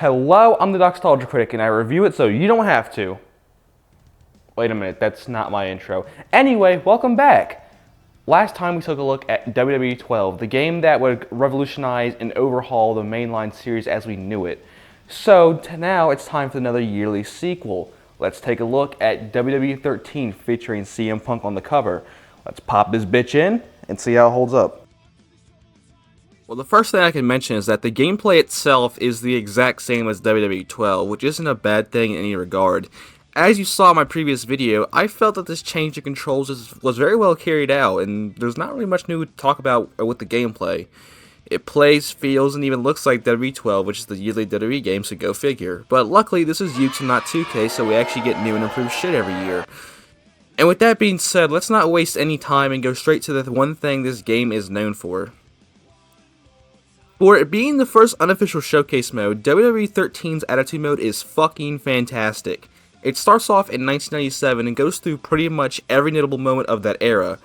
Hello, I'm the Doxology Critic, and I review it so you don't have to. Wait a minute, that's not my intro. Anyway, welcome back. Last time we took a look at WWE 12, the game that would revolutionize and overhaul the mainline series as we knew it. So now it's time for another yearly sequel. Let's take a look at WWE 13 featuring CM Punk on the cover. Let's pop this bitch in and see how it holds up. Well, the first thing I can mention is that the gameplay itself is the exact same as WWE 12, which isn't a bad thing in any regard. As you saw in my previous video, I felt that this change in controls was very well carried out, and there's not really much new to talk about with the gameplay. It plays, feels, and even looks like WWE 12, which is the yearly WWE game, so go figure. But luckily, this is YouTube, not 2K, so we actually get new and improved shit every year. And with that being said, let's not waste any time and go straight to the one thing this game is known for. For it being the first unofficial showcase mode, WWE 13's Attitude Mode is fucking fantastic. It starts off in 1997 and goes through pretty much every notable moment of that era.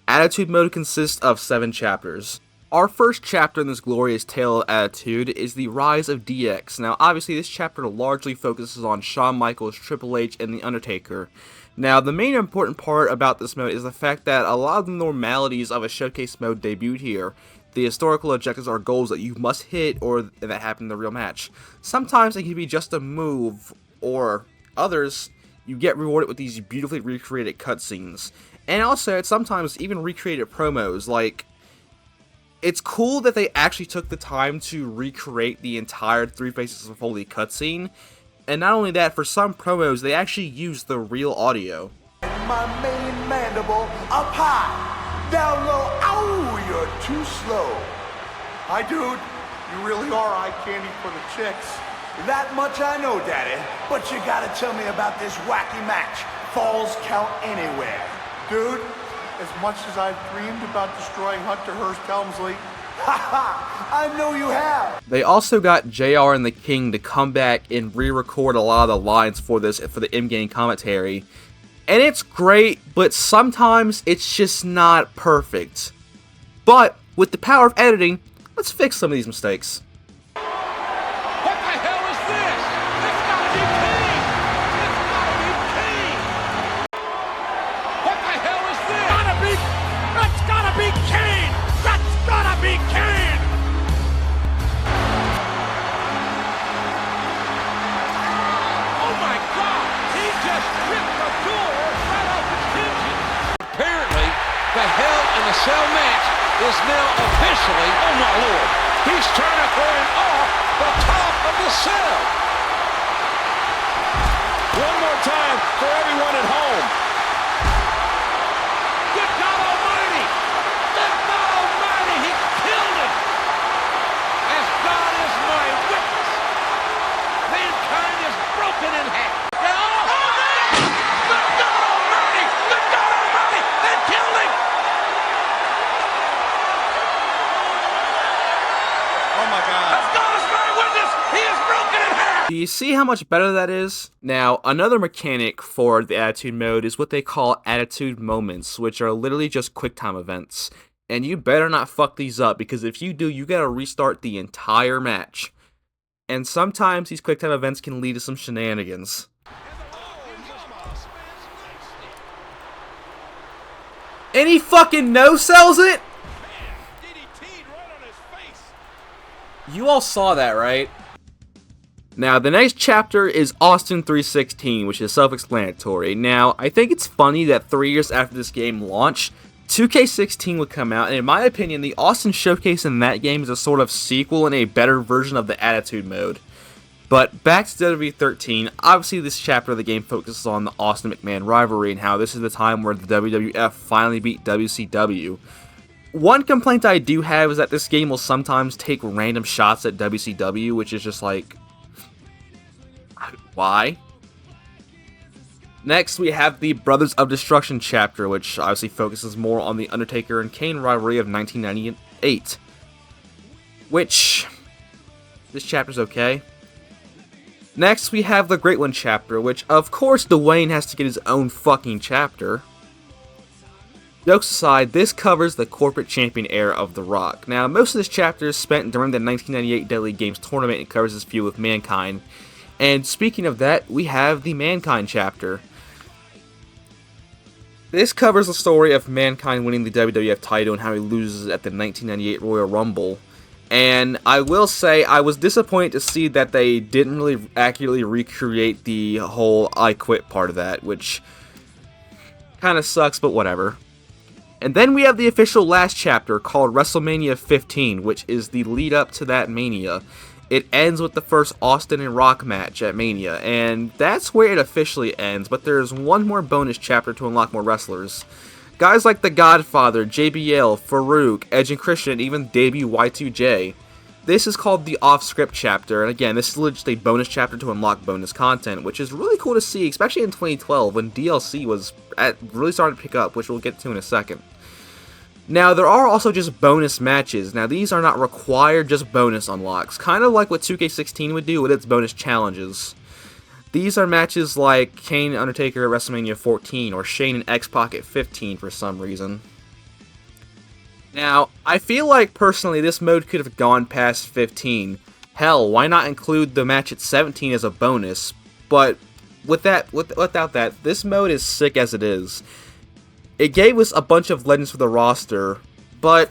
Attitude Mode consists of 7 chapters. Our first chapter in this glorious tale of Attitude is the Rise of DX. Now obviously this chapter largely focuses on Shawn Michaels, Triple H, and The Undertaker. Now the main important part about this mode is the fact that a lot of the normalities of a showcase mode debuted here. The historical objectives are goals that you must hit or that happen in the real match. Sometimes it can be just a move, or others, you get rewarded with these beautifully recreated cutscenes. And also, sometimes even recreated promos. Like, it's cool that they actually took the time to recreate the entire Three Faces of Holy cutscene. And not only that, for some promos, they actually use the real audio. My main mandible up high. Down low, ow, you're too slow. Hi, dude, you really are eye candy for the chicks. That much I know, Daddy, but you gotta tell me about this wacky match. Falls count anywhere. Dude, as much as I've dreamed about destroying Hunter Hearst Helmsley, I know you have. They also got JR and the King to come back and re-record a lot of the lines for this, for the in-game commentary. And it's great, but sometimes it's just not perfect. But with the power of editing, let's fix some of these mistakes. What the hell is this? It's gotta be Kane! It's gotta be Kane! What the hell is this? It's gotta be Kane! That's gotta be Kane! Oh my God! He just ripped the door right off his hinges! Apparently, the Hell in a Cell match is now officially, oh my Lord, he's trying to throw him off the top of the cell. One more time for everyone at home. Good God Almighty! Good God Almighty! He killed him! As God is my witness, mankind is broken in half. Good God Almighty! Good God Almighty! They killed him! Oh my God. As God is my witness, he is broken in half! Do you see how much better that is? Now, another mechanic for the Attitude Mode is what they call Attitude Moments, which are literally just QuickTime events. And you better not fuck these up, because if you do, you gotta restart the entire match. And sometimes these QuickTime events can lead to some shenanigans. And he fucking no-sells it? You all saw that, right? Now, the next chapter is Austin 316, which is self-explanatory. Now, I think it's funny that 3 years after this game launched, 2K16 would come out, and in my opinion, the Austin showcase in that game is a sort of sequel and a better version of the Attitude Mode. But back to WWE 13, obviously this chapter of the game focuses on the Austin McMahon rivalry and how this is the time where the WWF finally beat WCW. One complaint I do have is that this game will sometimes take random shots at WCW, which is just like, why? Next, we have the Brothers of Destruction chapter, which obviously focuses more on the Undertaker and Kane rivalry of 1998. Which, this chapter's okay. Next, we have the Great One chapter, which, of course, Dwayne has to get his own fucking chapter. Jokes aside, this covers the corporate champion era of The Rock. Now, most of this chapter is spent during the 1998 Deadly Games tournament and covers his feud with Mankind. And speaking of that, we have the Mankind chapter. This covers the story of Mankind winning the WWF title and how he loses at the 1998 Royal Rumble. And I will say, I was disappointed to see that they didn't really accurately recreate the whole I quit part of that, which kind of sucks, but whatever. And then we have the official last chapter called WrestleMania 15, which is the lead up to that Mania. It ends with the first Austin and Rock match at Mania, and that's where it officially ends, but there's one more bonus chapter to unlock more wrestlers. Guys like The Godfather, JBL, Farouk, Edge and Christian, and even debut Y2J. This is called the off-script chapter, and again, this is just a bonus chapter to unlock bonus content, which is really cool to see, especially in 2012 when DLC was really starting to pick up, which we'll get to in a second. Now, there are also just bonus matches. Now, these are not required, just bonus unlocks, kind of like what 2K16 would do with its bonus challenges. These are matches like Kane and Undertaker at WrestleMania 14, or Shane and X-Pac at 15 for some reason. Now, I feel like, personally, this mode could have gone past 15. Hell, why not include the match at 17 as a bonus? But without that, this mode is sick as it is. It gave us a bunch of legends for the roster, but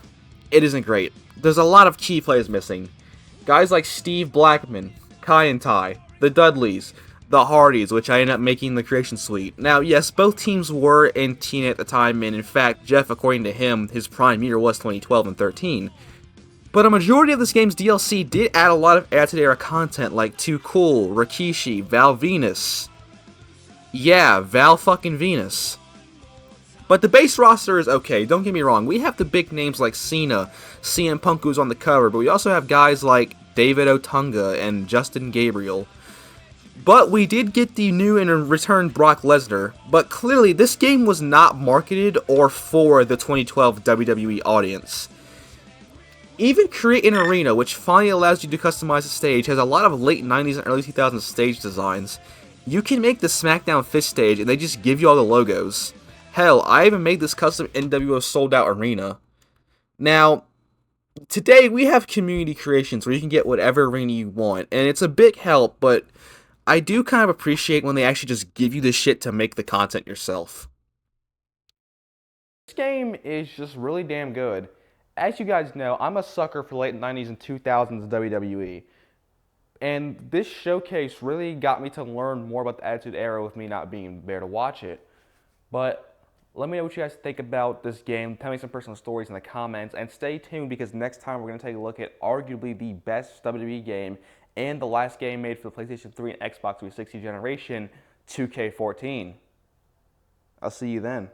it isn't great. There's a lot of key players missing. Guys like Steve Blackman, Kai and Tai, the Dudleys, the Hardys, which I ended up making the Creation Suite. Now, yes, both teams were in TNA at the time, and in fact, Jeff, according to him, his prime year was 2012 and 13. But a majority of this game's DLC did add a lot of Attitude Era content like Too Cool, Rikishi, Val Venus. Yeah, Val fucking Venus. But the base roster is okay, don't get me wrong. We have the big names like Cena, CM Punk who's on the cover, but we also have guys like David Otunga and Justin Gabriel. But we did get the new and returned Brock Lesnar, but clearly this game was not marketed or for the 2012 WWE audience. Even Create an Arena, which finally allows you to customize the stage, has a lot of late 90s and early 2000s stage designs. You can make the SmackDown Fist stage and they just give you all the logos. Hell, I even made this custom NWO sold out arena. Now, today we have community creations where you can get whatever arena you want, and it's a big help, but I do kind of appreciate when they actually just give you the shit to make the content yourself. This game is just really damn good. As you guys know, I'm a sucker for late 90s and 2000s WWE. And this showcase really got me to learn more about the Attitude Era with me not being there to watch it. But let me know what you guys think about this game. Tell me some personal stories in the comments. And stay tuned because next time we're going to take a look at arguably the best WWE game and the last game made for the PlayStation 3 and Xbox 360 generation, 2K14. I'll see you then.